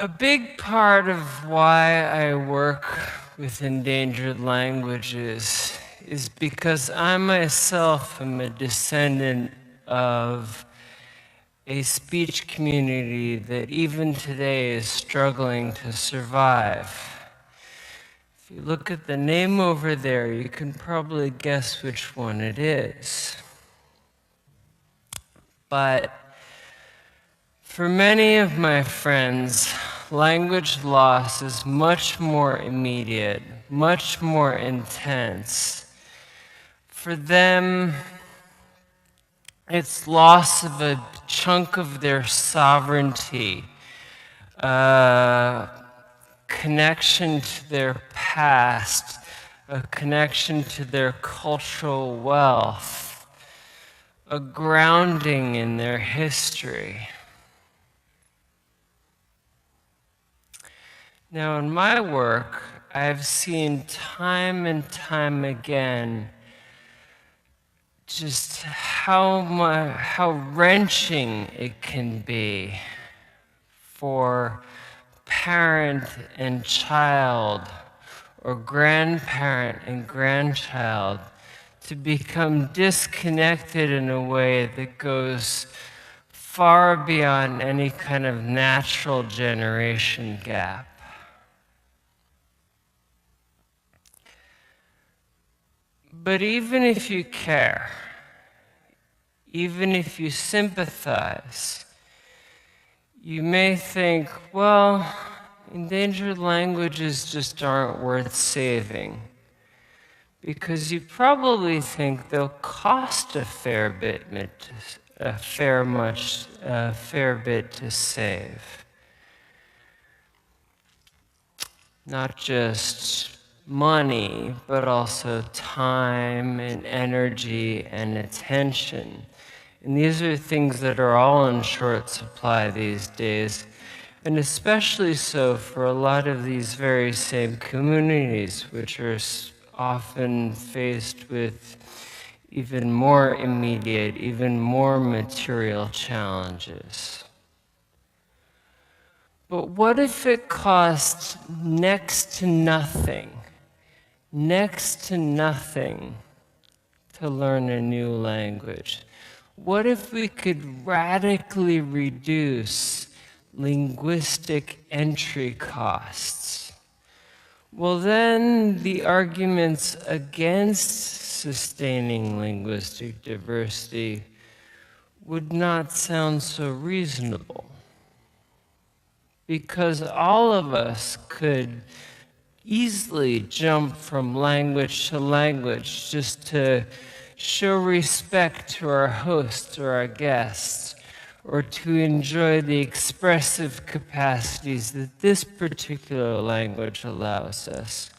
A big part of why I work with endangered languages is because I myself am a descendant of a speech community that even today is struggling to survive. If you look at the name over there, you can probably guess which one it is. But for many of my friends, language loss is much more immediate, much more intense. For them, it's loss of a chunk of their sovereignty, a connection to their past, a connection to their cultural wealth, a grounding in their history. Now, in my work, I've seen time and time again just how wrenching it can be for parent and child, or grandparent and grandchild, to become disconnected in a way that goes far beyond any kind of natural generation gap. But even if you care, even if you sympathize, you may think, well, endangered languages just aren't worth saving. Because you probably think they'll cost a fair bit to save. Not just money, but also time and energy and attention. And these are things that are all in short supply these days, and especially so for a lot of these very same communities, which are often faced with even more immediate, even more material challenges. But what if it cost next to nothing to learn a new language? What if we could radically reduce linguistic entry costs? Well, then the arguments against sustaining linguistic diversity would not sound so reasonable. Because all of us could easily jump from language to language just to show respect to our hosts or our guests, or to enjoy the expressive capacities that this particular language allows us,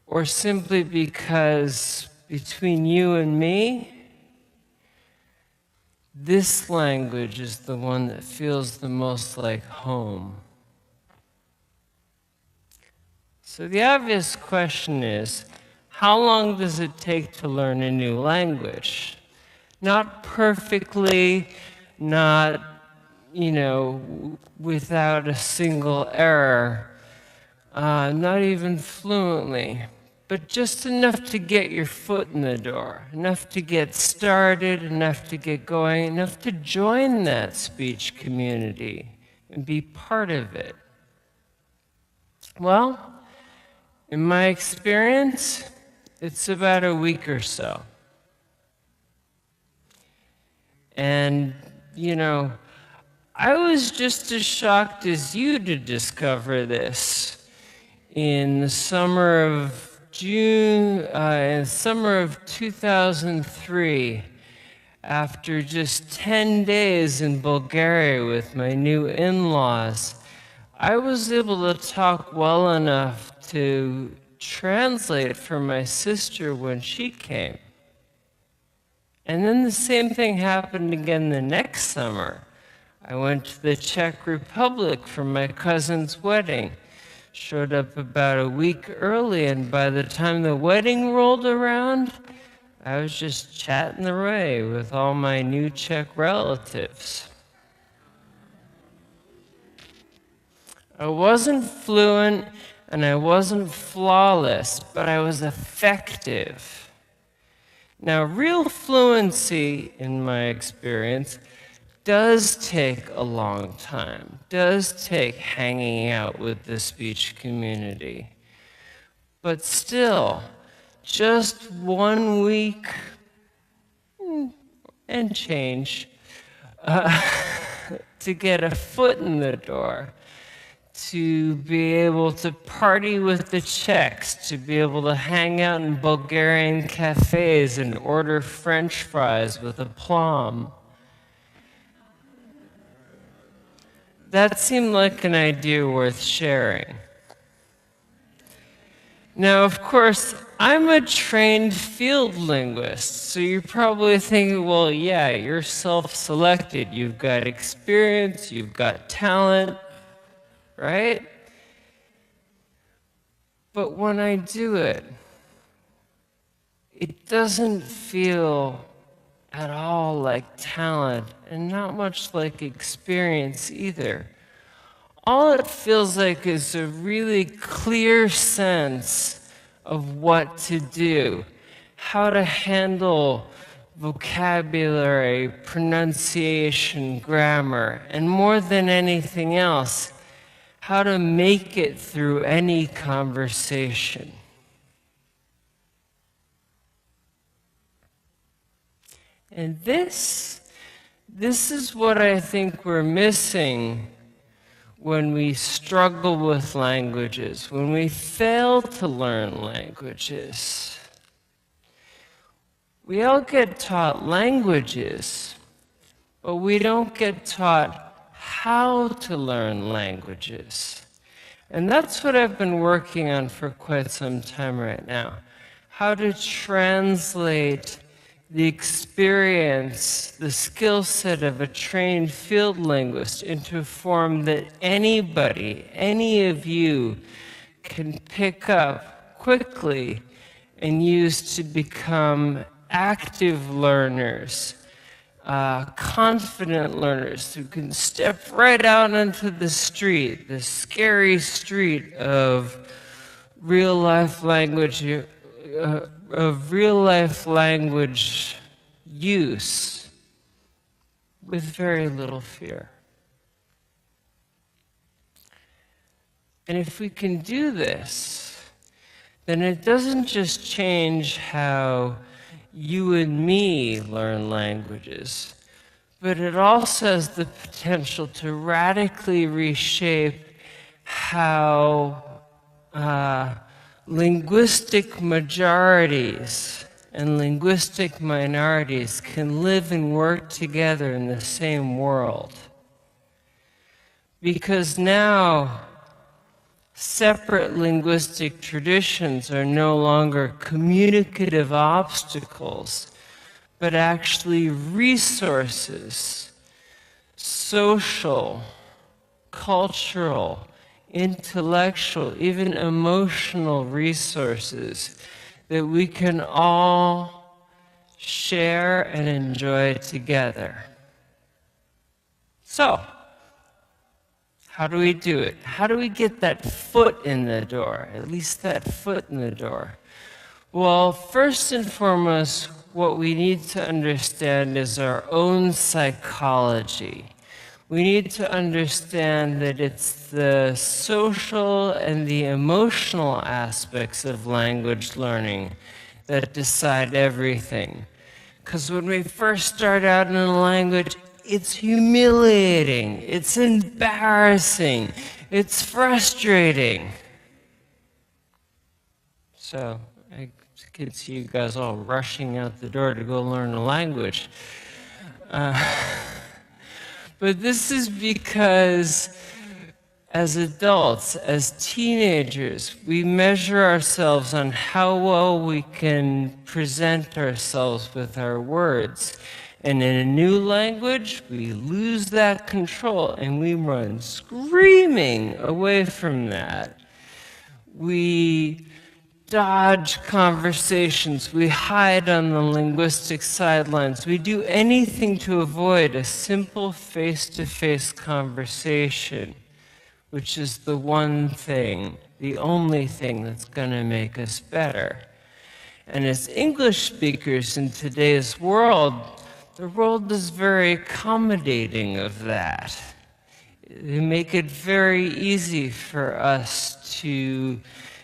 or simply because between you and me, this language is the one that feels the most like home. So the obvious question is, how long does it take to learn a new language? Not perfectly, not, without a single error, not even fluently, but just enough to get your foot in the door, enough to get started, enough to get going, enough to join that speech community and be part of it. Well, in my experience, it's about a week or so. And, I was just as shocked as you to discover this in the summer of in the summer of 2003, after just 10 days in Bulgaria with my new in-laws. I was able to talk well enough to translate for my sister when she came. And then the same thing happened again the next summer. I went to the Czech Republic for my cousin's wedding. Showed up about a week early, and by the time the wedding rolled around, I was just chatting away with all my new Czech relatives. I wasn't fluent and I wasn't flawless, but I was effective. Now, real fluency, in my experience, does take a long time, does take hanging out with the speech community. But still, just 1 week and change to get a foot in the door, to be able to party with the Czechs, to be able to hang out in Bulgarian cafes and order French fries with aplomb. That seemed like an idea worth sharing. Now, of course, I'm a trained field linguist, so you're probably thinking, well, yeah, you're self-selected. You've got experience, you've got talent, right? But when I do it, it doesn't feel at all like talent and not much like experience either. All it feels like is a really clear sense of what to do, how to handle vocabulary, pronunciation, grammar, and more than anything else, how to make it through any conversation. And this is what I think we're missing when we struggle with languages, when we fail to learn languages. We all get taught languages, but we don't get taught how to learn languages. And that's what I've been working on for quite some time right now. How to translate the experience, the skill set of a trained field linguist into a form that anybody, any of you, can pick up quickly and use to become active learners, confident learners who can step right out into the street, the scary street of real-life language use with very little fear. And if we can do this, then it doesn't just change how you and me learn languages, but it also has the potential to radically reshape how linguistic majorities and linguistic minorities can live and work together in the same world. Because now, separate linguistic traditions are no longer communicative obstacles, but actually resources, social, cultural, intellectual, even emotional resources that we can all share and enjoy together. So, how do we do it? How do we get that foot in the door, at least that foot in the door? Well, first and foremost, what we need to understand is our own psychology. We need to understand that it's the social and the emotional aspects of language learning that decide everything. Because when we first start out in a language, it's humiliating, it's embarrassing, it's frustrating. So I can see you guys all rushing out the door to go learn a language. But this is because as adults, as teenagers, we measure ourselves on how well we can present ourselves with our words. And in a new language, we lose that control and we run screaming away from that. We dodge conversations, we hide on the linguistic sidelines, we do anything to avoid a simple face-to-face conversation which is the one thing, the only thing that's going to make us better. And as English speakers in today's world, the world is very accommodating of that. They make it very easy for us to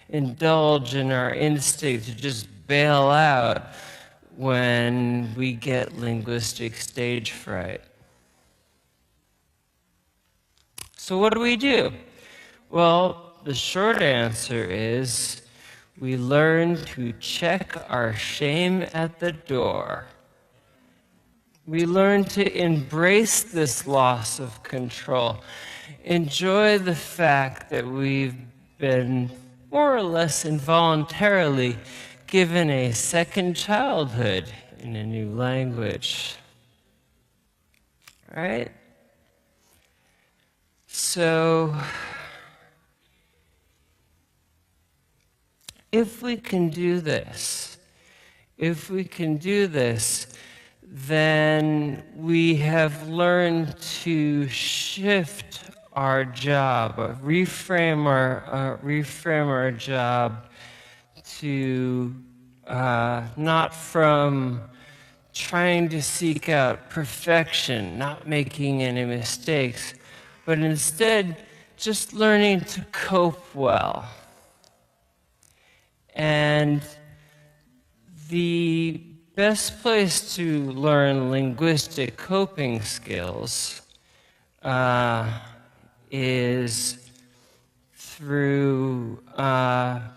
indulge in our instinct to just bail out when we get linguistic stage fright. So what do? Well, the short answer is we learn to check our shame at the door. We learn to embrace this loss of control, enjoy the fact that we've been more or less involuntarily given a second childhood in a new language. All right? So, if we can do this, then we have learned to shift our job, reframe our job to not from trying to seek out perfection, not making any mistakes, but instead just learning to cope well. And the best place to learn linguistic coping skills is through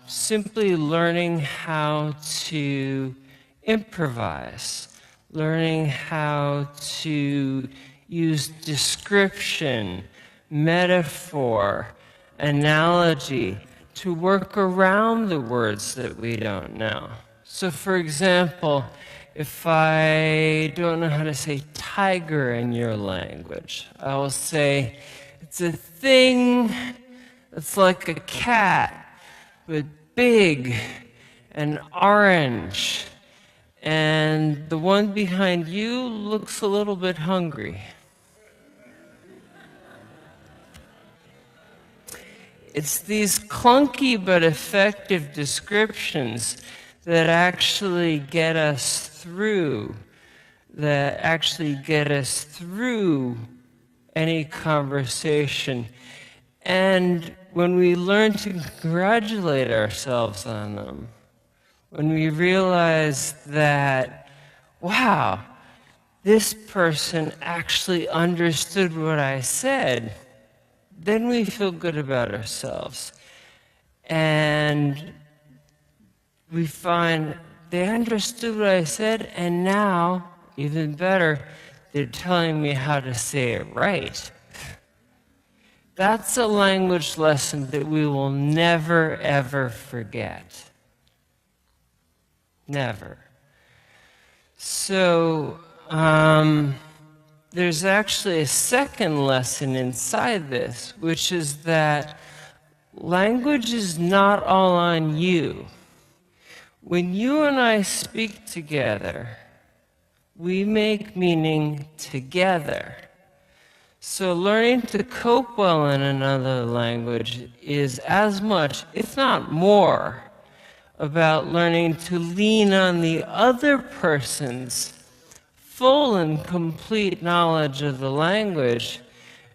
simply learning how to improvise, learning how to use description, metaphor, analogy to work around the words that we don't know. So for example, if I don't know how to say tiger in your language, I will say it's a thing that's like a cat, but big and orange, and the one behind you looks a little bit hungry. It's these clunky but effective descriptions that actually get us through any conversation. And when we learn to congratulate ourselves on them, when we realize that, wow, this person actually understood what I said, then we feel good about ourselves. And we find they understood what I said, and now, even better, they're telling me how to say it right. That's a language lesson that we will never, ever forget. Never. So, there's actually a second lesson inside this, which is that language is not all on you. When you and I speak together, we make meaning together. So learning to cope well in another language is as much, if not more, about learning to lean on the other person's full and complete knowledge of the language,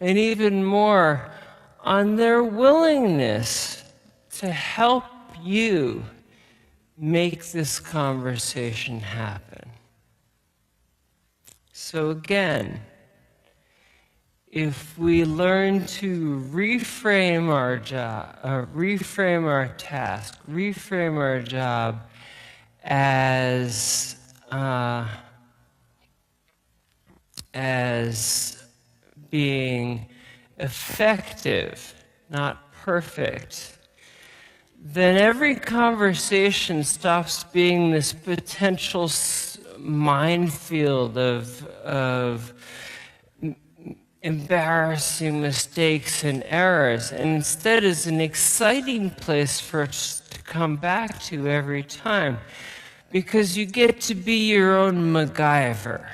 and even more, on their willingness to help you make this conversation happen. So again, if we learn to reframe our job, reframe our task, reframe our job as being effective, not perfect, then every conversation stops being this potential minefield of embarrassing mistakes and errors, and instead is an exciting place for us to come back to every time, because you get to be your own MacGyver.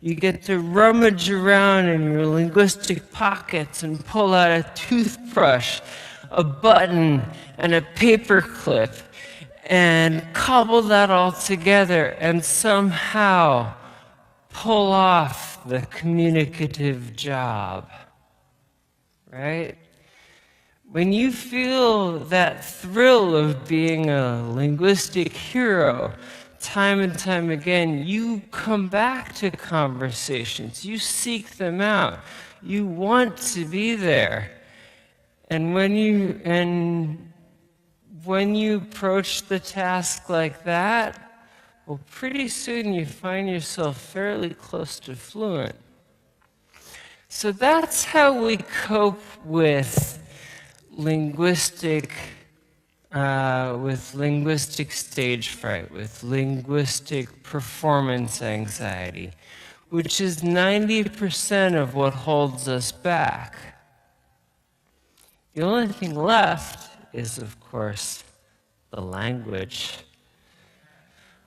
You get to rummage around in your linguistic pockets and pull out a toothbrush, a button, and a paper clip, and cobble that all together and somehow pull off the communicative job, right? When you feel that thrill of being a linguistic hero, time and time again, you come back to conversations. You seek them out. You want to be there. And when you approach the task like that, well, pretty soon you find yourself fairly close to fluent. So that's how we cope with linguistic stage fright, with linguistic performance anxiety, which is 90% of what holds us back. The only thing left is, of course, the language.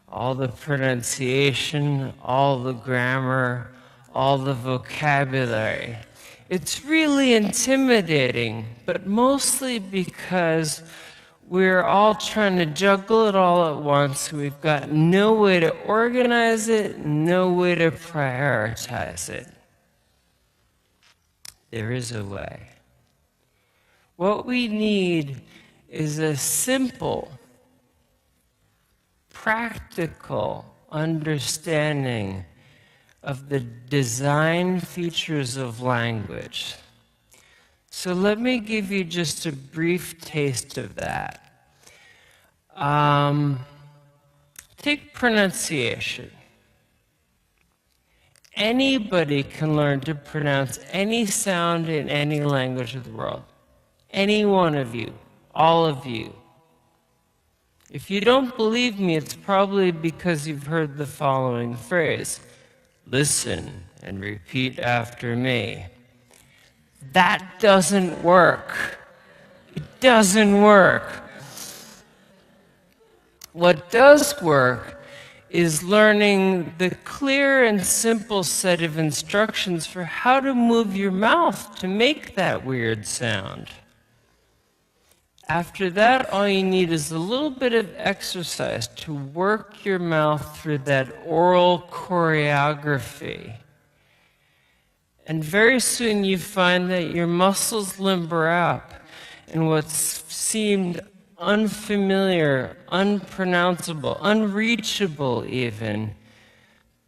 All the pronunciation, all the grammar, all the vocabulary. It's really intimidating, but mostly because we're all trying to juggle it all at once. We've got no way to organize it, no way to prioritize it. There is a way. What we need is a simple, practical understanding of the design features of language. So let me give you just a brief taste of that. Take pronunciation. Anybody can learn to pronounce any sound in any language of the world. Any one of you, all of you. If you don't believe me, it's probably because you've heard the following phrase: listen and repeat after me. That doesn't work. It doesn't work. What does work is learning the clear and simple set of instructions for how to move your mouth to make that weird sound. After that, all you need is a little bit of exercise to work your mouth through that oral choreography. And very soon you find that your muscles limber up, and what seemed unfamiliar, unpronounceable, unreachable even,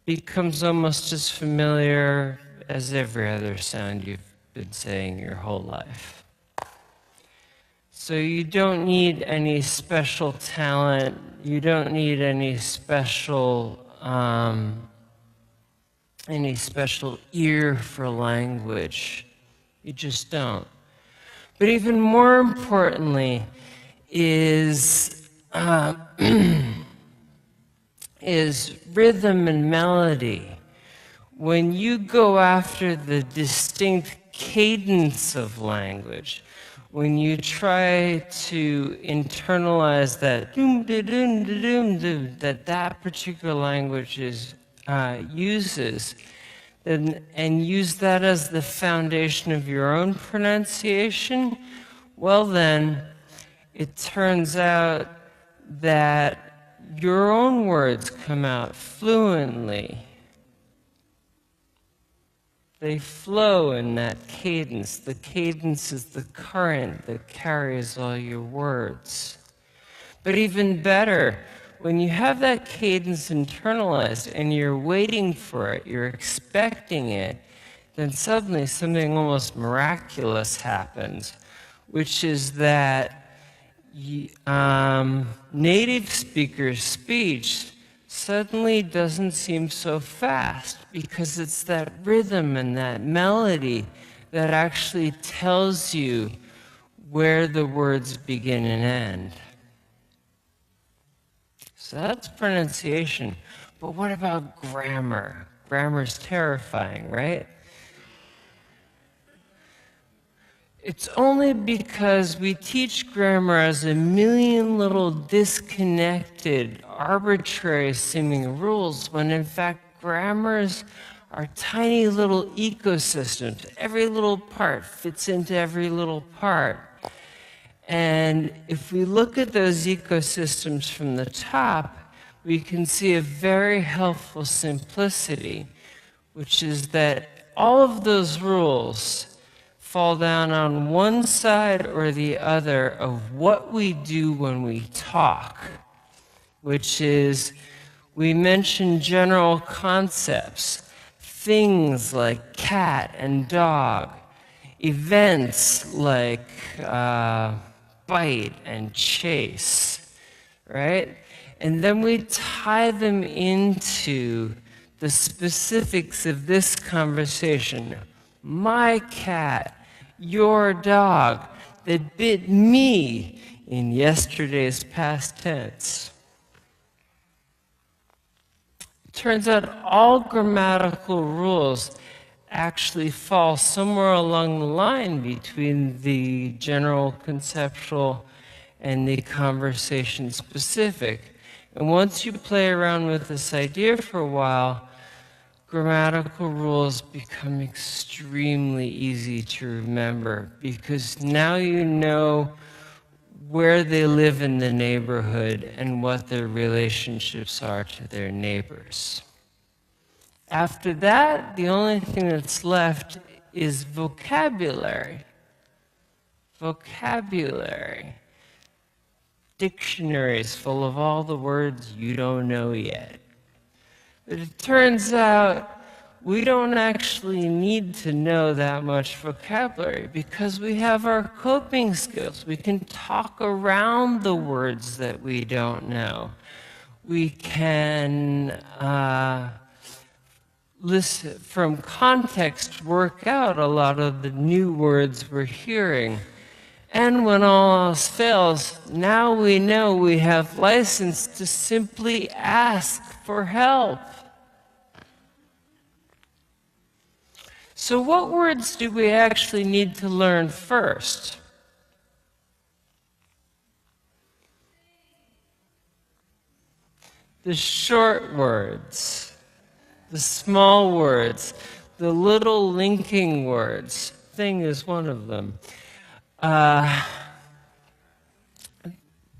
becomes almost as familiar as every other sound you've been saying your whole life. So you don't need any special talent, you don't need any special ear for language. You just don't. But even more importantly is rhythm and melody. When you go after the distinct cadence of language, when you try to internalize that that particular language uses, and use that as the foundation of your own pronunciation, well then, it turns out that your own words come out fluently. They flow in that cadence. The cadence is the current that carries all your words. But even better, when you have that cadence internalized and you're waiting for it, you're expecting it, then suddenly something almost miraculous happens, which is that native speakers' speech suddenly doesn't seem so fast, because it's that rhythm and that melody that actually tells you where the words begin and end. So that's pronunciation. But what about grammar? Grammar's terrifying, right? It's only because we teach grammar as a million little disconnected, arbitrary seeming rules, when in fact grammars are tiny little ecosystems. Every little part fits into every little part. And if we look at those ecosystems from the top, we can see a very helpful simplicity, which is that all of those rules fall down on one side or the other of what we do when we talk, which is we mention general concepts, things like cat and dog, events like bite and chase, right? And then we tie them into the specifics of this conversation. My cat, your dog, that bit me in yesterday's past tense. It turns out all grammatical rules actually fall somewhere along the line between the general conceptual and the conversation specific. And once you play around with this idea for a while, grammatical rules become extremely easy to remember because now you know where they live in the neighborhood and what their relationships are to their neighbors. After that, the only thing that's left is vocabulary. Vocabulary. Dictionaries full of all the words you don't know yet. But it turns out we don't actually need to know that much vocabulary because we have our coping skills. We can talk around the words that we don't know. We can listen from context, work out a lot of the new words we're hearing. And when all else fails, now we know we have license to simply ask for help. So what words do we actually need to learn first? The short words. The small words, the little linking words. Thing is one of them.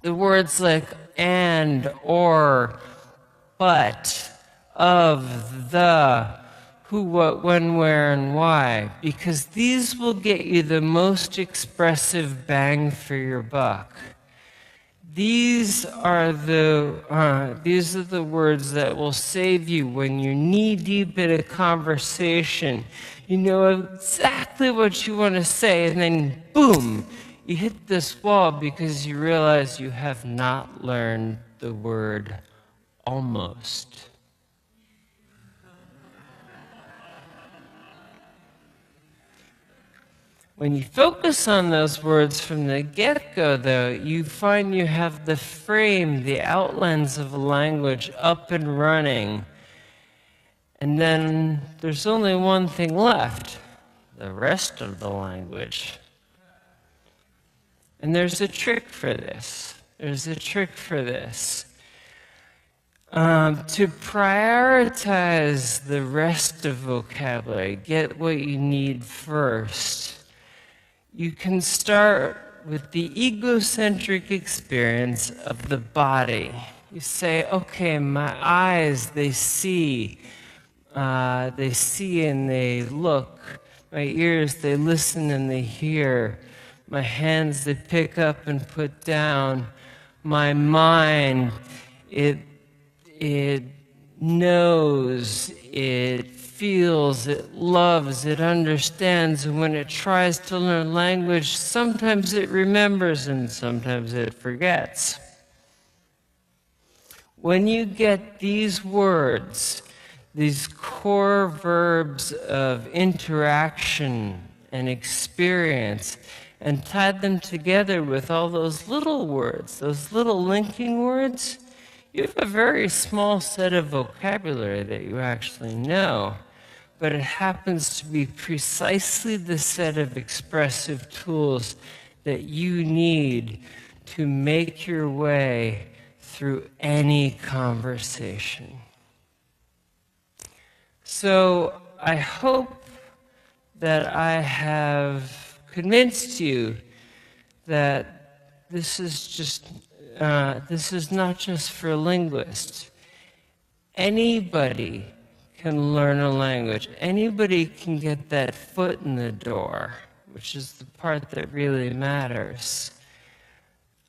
The words like and, or, but, of, the, who, what, when, where, and why, because these will get you the most expressive bang for your buck. These are the words that will save you when you're knee-deep in a conversation. You know exactly what you want to say, and then boom, you hit this wall because you realize you have not learned the word almost. When you focus on those words from the get-go, though, you find you have the frame, the outlines of a language up and running. And then there's only one thing left, the rest of the language. And there's a trick for this. There's a trick for this. To prioritize the rest of vocabulary, get what you need first. You can start with the egocentric experience of the body. You say, okay, my eyes, they see and they look. My ears, they listen and they hear. My hands, they pick up and put down. My mind, it knows, it feels, it loves, it understands, and when it tries to learn language, sometimes it remembers and sometimes it forgets. When you get these words, these core verbs of interaction and experience, and tie them together with all those little words, those little linking words, you have a very small set of vocabulary that you actually know. But it happens to be precisely the set of expressive tools that you need to make your way through any conversation. So I hope that I have convinced you that this is not just for linguists. Anybody can learn a language. Anybody can get that foot in the door, which is the part that really matters.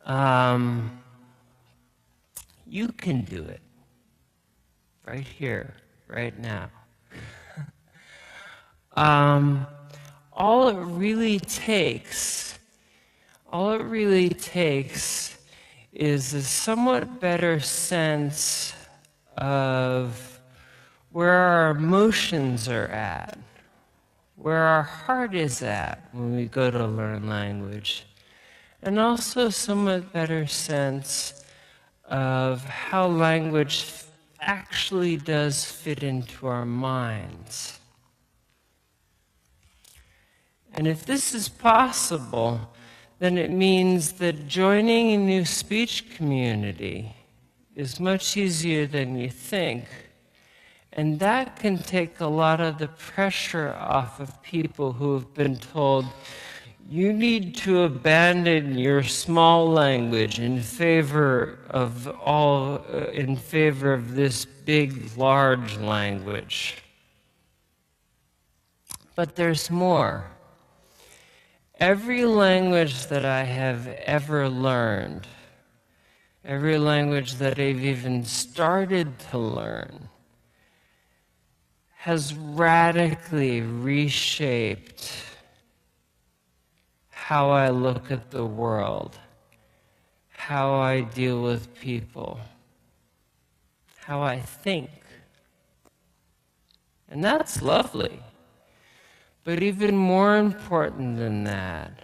You can do it right here, right now. All it really takes is a somewhat better sense of where our emotions are at, where our heart is at when we go to learn language, and also a somewhat better sense of how language actually does fit into our minds. And if this is possible, then it means that joining a new speech community is much easier than you think. And that can take a lot of the pressure off of people who have been told, you need to abandon your small language in favor of this big, large language. But there's more. Every language that I have ever learned, every language that I've even started to learn, has radically reshaped how I look at the world, how I deal with people, how I think. And that's lovely. But even more important than that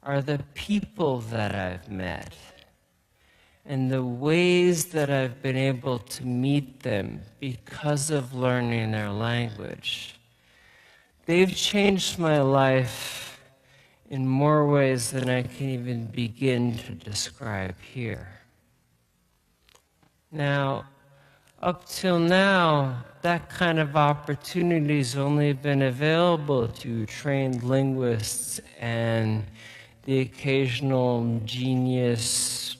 are the people that I've met and the ways that I've been able to meet them because of learning their language. They've changed my life in more ways than I can even begin to describe here. Now, up till now, that kind of opportunity's only been available to trained linguists and the occasional genius,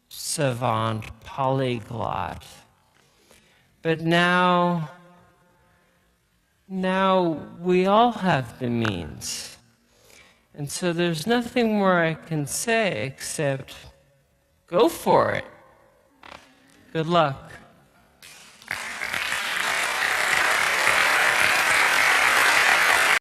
savant, polyglot. But now we all have the means. And so there's nothing more I can say except go for it. Good luck.